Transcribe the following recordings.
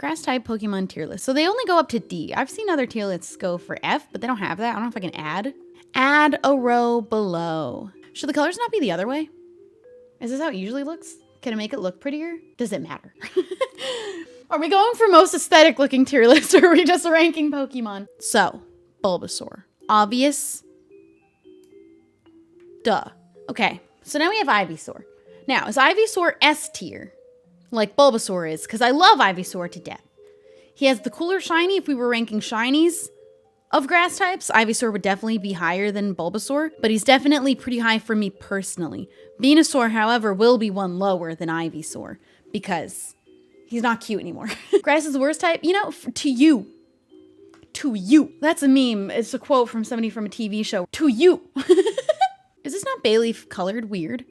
Grass type Pokemon tier list. So they only go up to D. I've seen other tier lists go for F, but they don't have that. I don't know if I can add. Add a row below. Should the colors not be the other way? Is this how it usually looks? Can I make it look prettier? Does it matter? Are we going for most aesthetic looking tier list, or are we just ranking Pokemon? So, Bulbasaur. Obvious. Duh. Okay, so now we have Ivysaur. Now, is Ivysaur S tier? Like Bulbasaur is, because I love Ivysaur to death. He has the cooler shiny. If we were ranking shinies of grass types, Ivysaur would definitely be higher than Bulbasaur, but he's definitely pretty high for me personally. Venusaur, however, will be one lower than Ivysaur because he's not cute anymore. Grass is the worst type? You know, to you. To you. That's a meme. It's a quote from somebody from a TV show. To you. Is this not Bayleaf colored weird?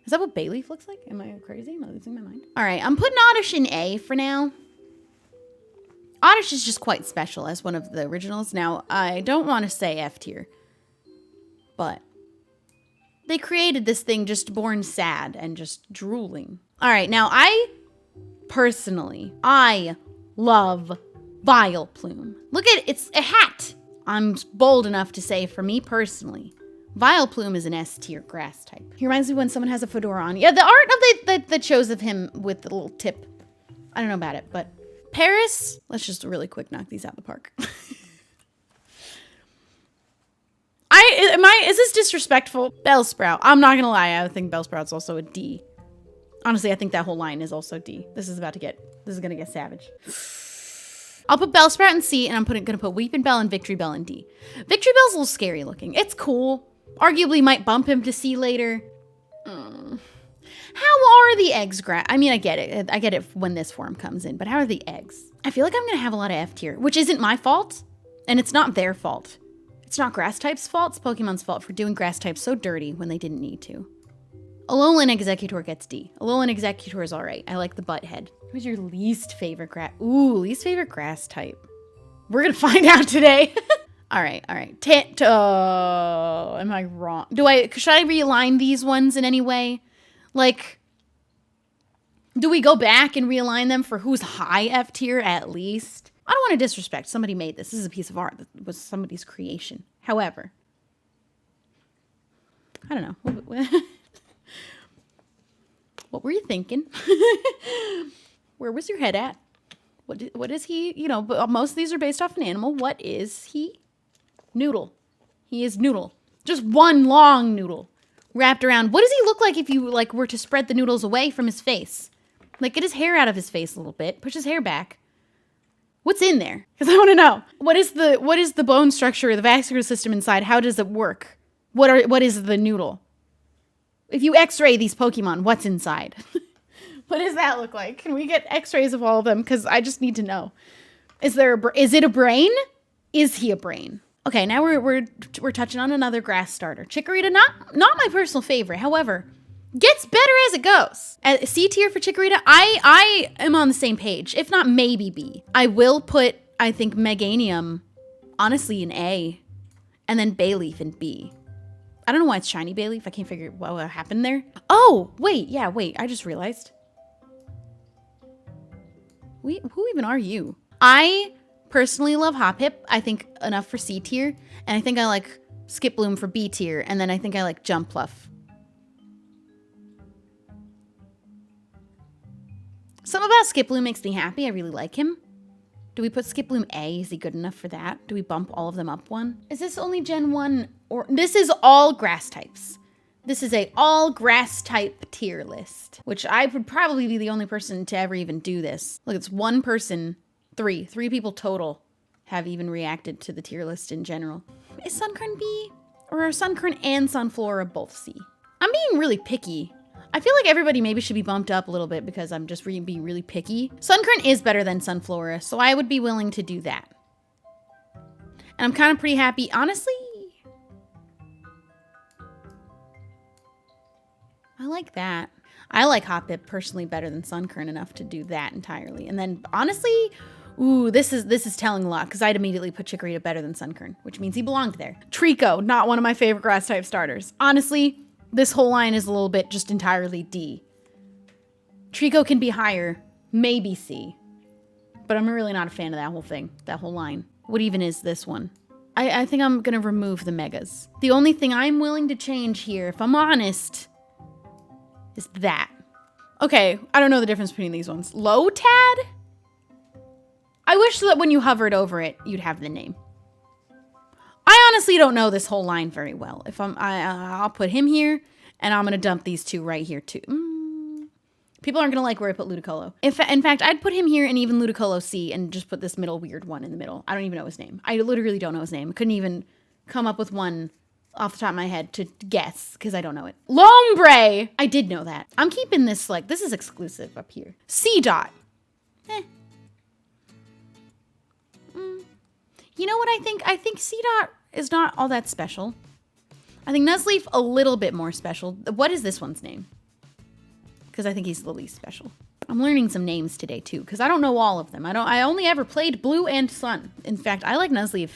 Is that what Bayleaf looks like? Am I crazy? Am I losing my mind? All right, I'm putting Oddish in A for now. Oddish is just quite special as one of the originals. Now, I don't want to say F tier, but they created this thing just born sad and just drooling. All right, now I love Vileplume. Look at it, it's a hat. I'm bold enough to say for me personally, Vileplume is an S tier grass type. He reminds me when someone has a fedora on. Yeah, the art of the shows of him with the little tip. I don't know about it, but Paris. Let's just really quick knock these out of the park. Is this disrespectful? Bellsprout. I'm not gonna lie. I think Bellsprout's also a D. Honestly, I think that whole line is also D. This is gonna get savage. I'll put Bellsprout in C, and I'm gonna put Weepin' Bell and Victory Bell in D. Victory Bell's a little scary looking. It's cool. Arguably might bump him to C later. How are the eggs I mean, I get it. I get it when this form comes in, but how are the eggs? I feel like I'm gonna have a lot of F tier, which isn't my fault, and it's not their fault. It's not grass type's fault, it's Pokemon's fault for doing grass types so dirty when they didn't need to. Alolan Executor gets D. Alolan Executor is all right. I like the butt head. Who's your least favorite least favorite grass type? We're gonna find out today. All right. Am I wrong? Should I realign these ones in any way? Like, do we go back and realign them for who's high F tier at least? I don't want to disrespect. Somebody made this. This is a piece of art that was somebody's creation. However, I don't know. What were you thinking? Where was your head at? What is he? You know, but most of these are based off an animal. What is he? Noodle. He is Noodle. Just one long noodle wrapped around. What does he look like if you were to spread the noodles away from his face? Like, get his hair out of his face a little bit. Push his hair back. What's in there? Because I want to know. What is the bone structure, the vascular system inside? How does it work? What is the noodle? If you x-ray these Pokemon, what's inside? What does that look like? Can we get x-rays of all of them? Because I just need to know. Is it a brain? Is he a brain? Okay, now we're touching on another grass starter. Chikorita, not my personal favorite. However, gets better as it goes. At C tier for Chikorita, I am on the same page. If not, maybe B. I will put, I think, Meganium, honestly, in A, and then Bayleaf in B. I don't know why it's shiny Bayleaf. I can't figure what happened there. Oh, wait, I just realized. Who even are you? I personally love Hoppip. I think enough for C tier. And I think I like Skiploom for B tier. And then I think I like Jumpluff. Something about Skiploom makes me happy. I really like him. Do we put Skiploom A? Is he good enough for that? Do we bump all of them up one? Is this only Gen 1? Or this is all grass types. This is a all grass type tier list, which I would probably be the only person to ever even do this. Look, it's one person, three people total have even reacted to the tier list in general. Is Sunkern B? Or are Sunkern and Sunflora both C? I'm being really picky. I feel like everybody maybe should be bumped up a little bit because I'm just being really picky. Sunkern is better than Sunflora, so I would be willing to do that. And I'm kind of pretty happy, honestly. I like that. I like Hoppip personally better than Sunkern enough to do that entirely. And then honestly, ooh, this is telling a lot because I'd immediately put Chikorita better than Sunkern, which means he belonged there. Trico, not one of my favorite grass type starters. Honestly, this whole line is a little bit just entirely D. Trico can be higher, maybe C. But I'm really not a fan of that whole thing, that whole line. What even is this one? I think I'm gonna remove the megas. The only thing I'm willing to change here, if I'm honest, is that. Okay, I don't know the difference between these ones. Low tad? I wish that when you hovered over it, you'd have the name. I honestly don't know this whole line very well. If I'll put him here, and I'm gonna dump these two right here too. People aren't gonna like where I put Ludicolo. In fact, I'd put him here and even Ludicolo C and just put this middle weird one in the middle. I don't even know his name. I literally don't know his name. I couldn't even come up with one off the top of my head to guess because I don't know it. Lombre! I did know that. I'm keeping this like, this is exclusive up here. C dot. You know what I think? I think C dot is not all that special. I think Nuzleaf a little bit more special. What is this one's name? Because I think he's the least special. I'm learning some names today too, because I don't know all of them. I only ever played Blue and Sun. In fact, I like Nuzleaf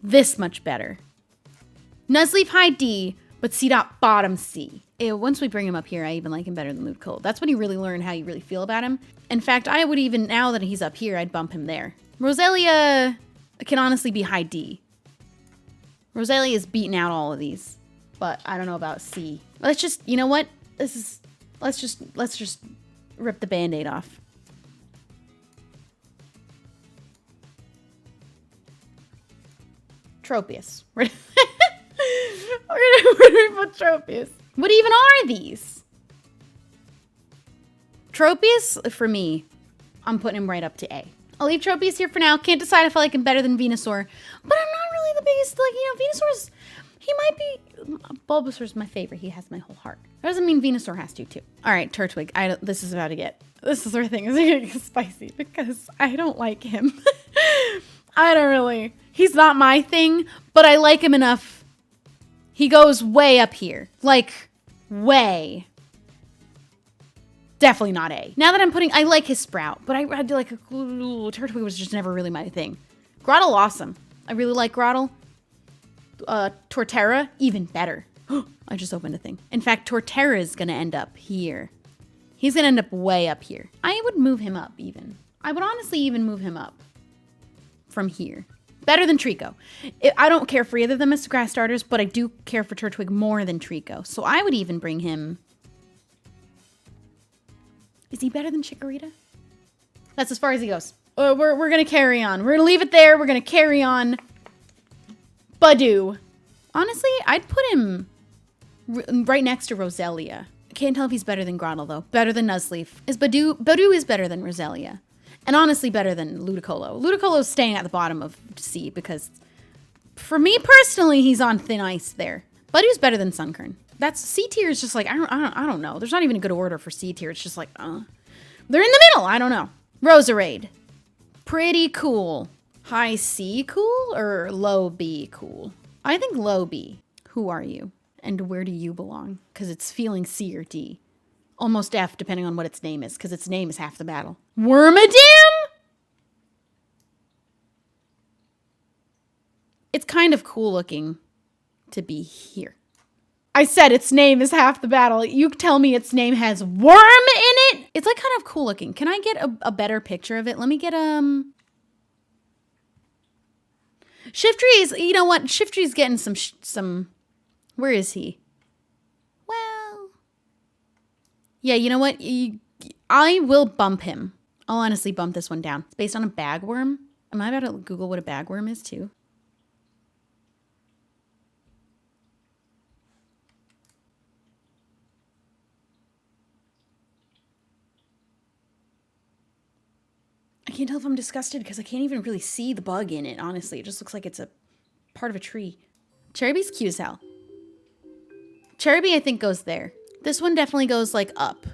this much better. Nuzleaf high D, but C dot bottom C. Once we bring him up here, I even like him better than Ludicolo. That's when you really learn how you really feel about him. In fact, I would even, now that he's up here, I'd bump him there. Roselia can honestly be high D. Roselia is beating out all of these, but I don't know about C. Let's just, you know what? Let's just rip the Band-Aid off. Tropius. We're gonna put Tropius. What even are these? Tropius, for me, I'm putting him right up to A. I'll leave Tropius here for now. Can't decide if I like him better than Venusaur. But I'm not really the biggest, like, you know, Venusaur's, he might be, Bulbasaur's my favorite. He has my whole heart. That doesn't mean Venusaur has to, too. All right, Turtwig, this is where things are gonna get spicy because I don't like him. I don't really, he's not my thing, but I like him enough. He goes way up here, like way. Definitely not A. Now that I'm putting, I like his Sprout, but I had to like, Turtwig was just never really my thing. Grottle, awesome. I really like Grottle. Torterra, even better. I just opened a thing. In fact, Torterra is gonna end up here. He's gonna end up way up here. I would move him up even. I would honestly even move him up from here. Better than Trico. I don't care for either of them as grass starters, but I do care for Turtwig more than Trico. So I would even bring him. Is he better than Chikorita? That's as far as he goes. We're going to carry on. We're going to leave it there. We're going to carry on. Badoo. Honestly, I'd put him right next to Roselia. I can't tell if he's better than Grottle, though. Better than Nuzleaf. Badoo is better than Roselia. And honestly, better than Ludicolo. Ludicolo's staying at the bottom of C because, for me personally, he's on thin ice there. Badoo's better than Sunkern. That's C tier is just like, I don't know. There's not even a good order for C tier. It's just like, they're in the middle. I don't know. Roserade. Pretty cool. High C cool or low B cool? I think low B. Who are you? And where do you belong? Because it's feeling C or D. Almost F, depending on what its name is, because its name is half the battle. Wormadam? It's kind of cool looking to be here. I said its name is half the battle. You tell me its name has worm in it? It's like kind of cool looking. Can I get a better picture of it? Let me get, Shiftry's, you know what? Shiftry's getting some, where is he? Well, yeah, you know what? I will bump him. I'll honestly bump this one down. It's based on a bagworm. Am I about to Google what a bagworm is too? I can't tell if I'm disgusted because I can't even really see the bug in it, honestly. It just looks like it's a part of a tree. Cherubi's cute as hell. Cherubi, I think, goes there. This one definitely goes, like, up,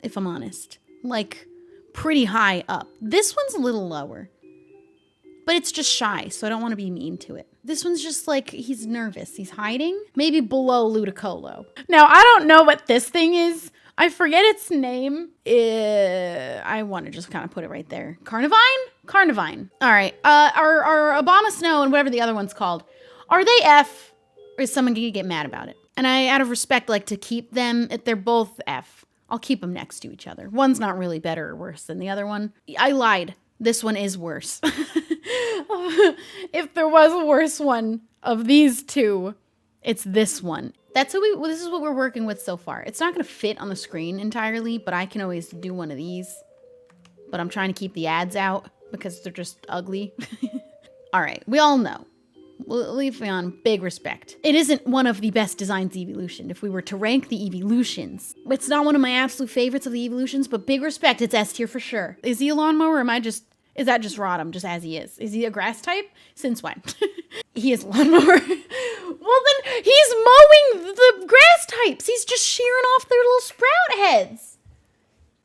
if I'm honest. Like, pretty high up. This one's a little lower. But it's just shy, so I don't want to be mean to it. This one's just, like, he's nervous. He's hiding. Maybe below Ludicolo. Now, I don't know what this thing is. I forget its name. I want to just kind of put it right there. Carnivine? Carnivine. All right. Are Obama Snow and whatever the other one's called, are they F? Or is someone going to get mad about it? And I, out of respect, like to keep them. If they're both F. I'll keep them next to each other. One's not really better or worse than the other one. I lied. This one is worse. If there was a worse one of these two, it's this one. This is what we're working with so far. It's not going to fit on the screen entirely, but I can always do one of these. But I'm trying to keep the ads out because they're just ugly. All right, we all know. Leafeon, big respect. It isn't one of the best designs Eeveelution. If we were to rank the Eeveelutions, it's not one of my absolute favorites of the Eeveelutions, but big respect, it's S tier for sure. Is he a lawnmower or is that just Rodham, just as he is? Is he a grass type? Since when? He is a lawnmower. Well, then he's mowing the grass types. He's just shearing off their little sprout heads.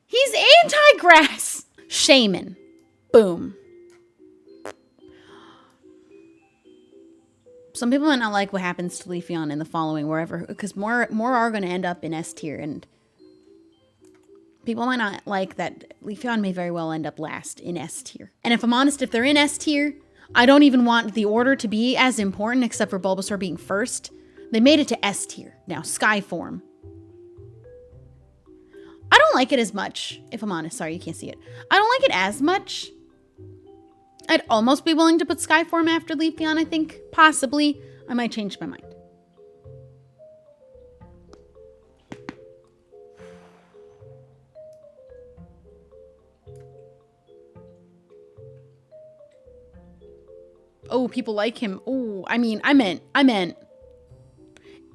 He's anti-grass. Shaman. Boom. Some people might not like what happens to Leafeon in the following wherever, because more are going to end up in S tier, and people might not like that Leafeon may very well end up last in S tier. And if I'm honest, if they're in S tier, I don't even want the order to be as important, except for Bulbasaur being first. They made it to S tier. Now, Skyform. I don't like it as much, if I'm honest. Sorry, you can't see it. I don't like it as much. I'd almost be willing to put Skyform after Leafeon, I think. Possibly. I might change my mind. Oh, people like him. Oh, I meant.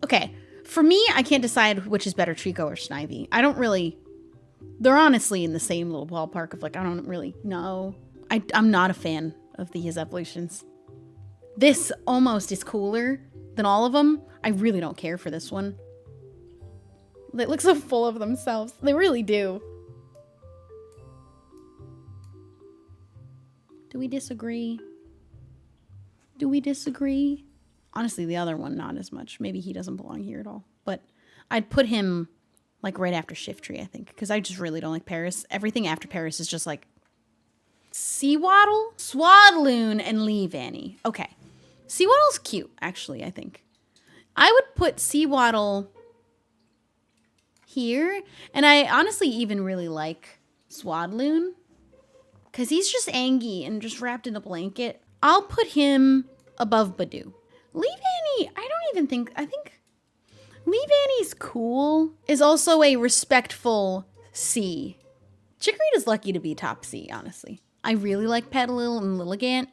Okay. For me, I can't decide which is better, Trico or Snivy. I don't really... They're honestly in the same little ballpark of like, I don't really know. I'm not a fan of his evolutions. This almost is cooler than all of them. I really don't care for this one. They look so full of themselves. They really do. Do we disagree? Do we disagree? Honestly, the other one, not as much. Maybe he doesn't belong here at all. But I'd put him like right after Shiftry, I think. Because I just really don't like Paris. Everything after Paris is just like Seawaddle, Swadloon, and Leavanny. Okay. Seawaddle's cute, actually, I think. I would put Seawaddle here. And I honestly even really like Swadloon. Because he's just angy and just wrapped in a blanket. I'll put him above Badoo. Leavanny, I think Leavanny's cool. Is also a respectful C. Chikorita is lucky to be top C, honestly. I really like Petalil and Lilligant.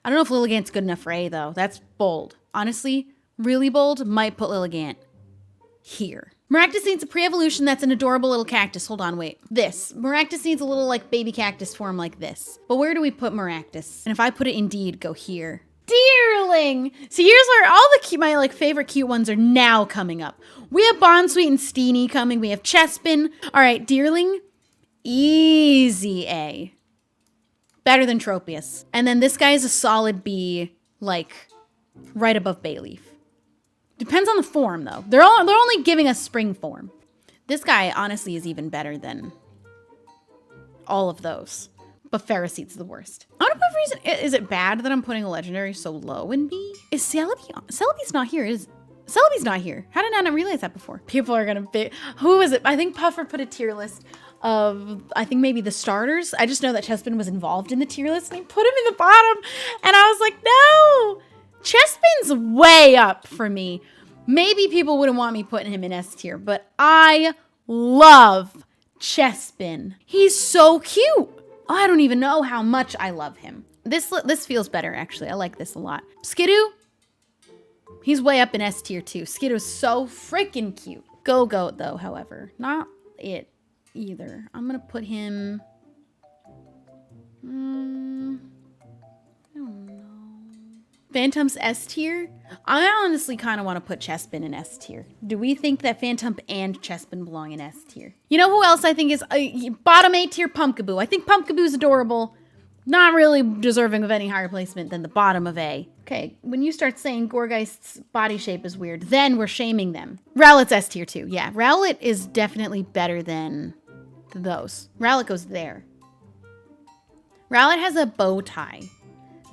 I don't know if Lilligant's good enough for A, though. That's bold. Honestly, really bold. Might put Lilligant here. Maractus needs a pre-evolution that's an adorable little cactus. Hold on, wait. This. Maractus needs a little, like, baby cactus form like this. But where do we put Maractus? And if I put it Indeed, go here. Deerling! See, here's where all the my, like, favorite cute ones are now coming up. We have Bonsweet and Steenie coming. We have Chespin. All right, Deerling. Easy A. Better than Tropius. And then this guy is a solid B, like, right above Bayleaf. Depends on the form, though. They're only giving us spring form. This guy, honestly, is even better than all of those. But Ferroseed's the worst. I don't know if reason... Is it bad that I'm putting a legendary so low in B? Is Celebi... Celebi's not here. Celebi's not here. How did I not realize that before? People are gonna be... Who is it? I think Puffer put a tier list of... I think maybe the starters. I just know that Chespin was involved in the tier list, and he put him in the bottom. And I was like, no! Chespin's way up for me. Maybe people wouldn't want me putting him in S tier, but I love Chespin. He's so cute. I don't even know how much I love him. This feels better, actually. I like this a lot. Skidoo, he's way up in S tier too. Skidoo's so freaking cute. Go-Goat, though, however. Not it either. I'm gonna put him... I don't know. Phantom's S tier? I honestly kind of want to put Chespin in S tier. Do we think that Phantom and Chespin belong in S tier? You know who else I think is bottom A tier? Pumpkaboo. I think Pumpkaboo's adorable. Not really deserving of any higher placement than the bottom of A. Okay, when you start saying Gourgeist's body shape is weird, then we're shaming them. Rowlet's S tier too. Yeah, Rowlet is definitely better than those. Rowlet goes there. Rowlet has a bow tie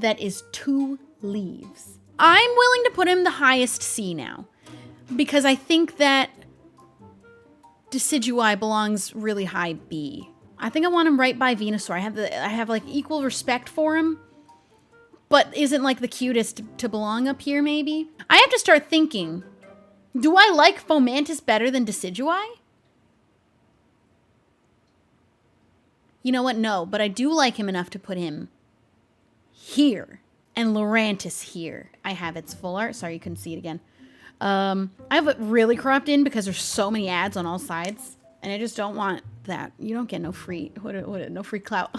that is 2 leaves. I'm willing to put him the highest C now because I think that Decidui belongs really high B. I think I want him right by Venusaur. I have like equal respect for him, but isn't like the cutest to belong up here maybe. I have to start thinking, do I like Fomantis better than Decidui? You know what? No, but I do like him enough to put him here and Lurantis here. I have its full art. Sorry, you couldn't see it again. I have it really cropped in because there's so many ads on all sides, and I just don't want that. You don't get no free, no free clout.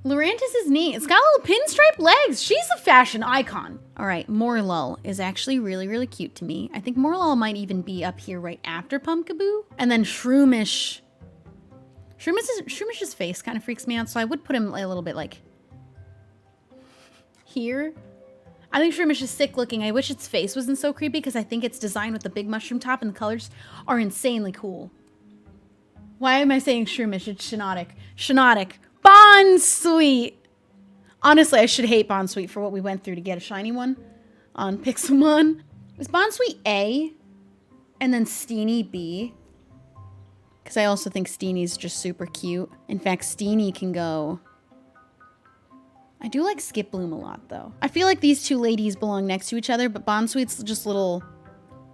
Lurantis is neat. It's got little pinstripe legs. She's a fashion icon. All right, Morlull is actually really, really cute to me. I think Morlull might even be up here right after Pumpkaboo. And then Shroomish. Shroomis's face kind of freaks me out, so I would put him a little bit like here. I think Shroomish is sick looking. I wish its face wasn't so creepy because I think it's designed with the big mushroom top and the colors are insanely cool. Why am I saying Shroomish? It's Shiinotic. Shiinotic. Bonsweet! Honestly, I should hate Bonsweet for what we went through to get a shiny one on Pixelmon. Is Bonsweet A and then Steenie B? Because I also think Steenie's just super cute. In fact, Steenie can go... I do like Skip Bloom a lot, though. I feel like these two ladies belong next to each other, but Bonsweet's just little...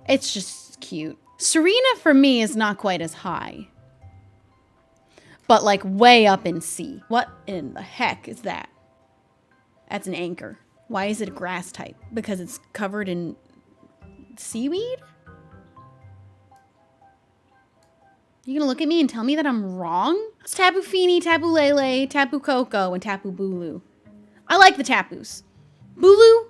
It's just cute. Serena, for me, is not quite as high. But, like, way up in C. What in the heck is that? That's an anchor. Why is it a grass type? Because it's covered in seaweed? You gonna look at me and tell me that I'm wrong? It's Tapu Fini, Tapu Lele, Tapu Koko, and Tapu Bulu. I like the Tapus. Bulu?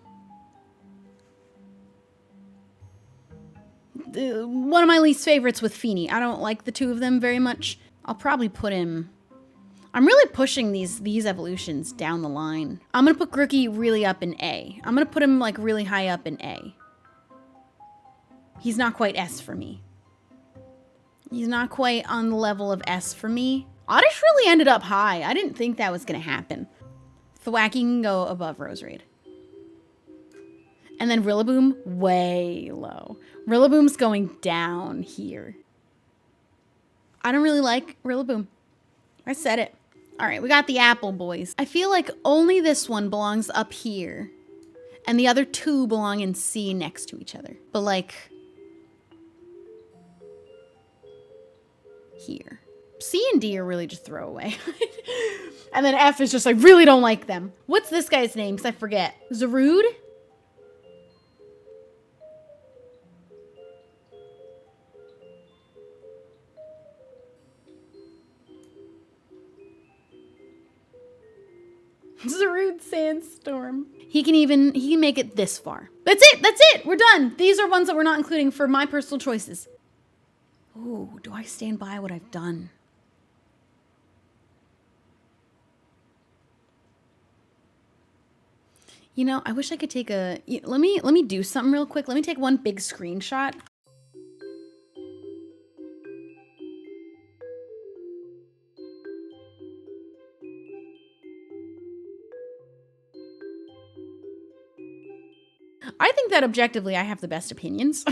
One of my least favorites with Fini. I don't like the two of them very much. I'll probably put him... I'm really pushing these evolutions down the line. I'm gonna put Grookey really up in A. I'm gonna put him like really high up in A. He's not quite S for me. He's not quite on the level of S for me. Oddish really ended up high. I didn't think that was gonna happen. Thwacky can go above Roserade. And then Rillaboom, way low. Rillaboom's going down here. I don't really like Rillaboom. I said it. All right, we got the apple boys. I feel like only this one belongs up here. And the other two belong in C next to each other. But like... here. C and D are really just throwaway. And then F is just like, really don't like them. What's this guy's name? Because I forget. Zarude? Zarude Sandstorm. He can make it this far. That's it, we're done. These are ones that we're not including for my personal choices. Ooh, do I stand by what I've done? You know, I wish I could take a... Let me do something real quick. Let me take one big screenshot. I think that objectively I have the best opinions.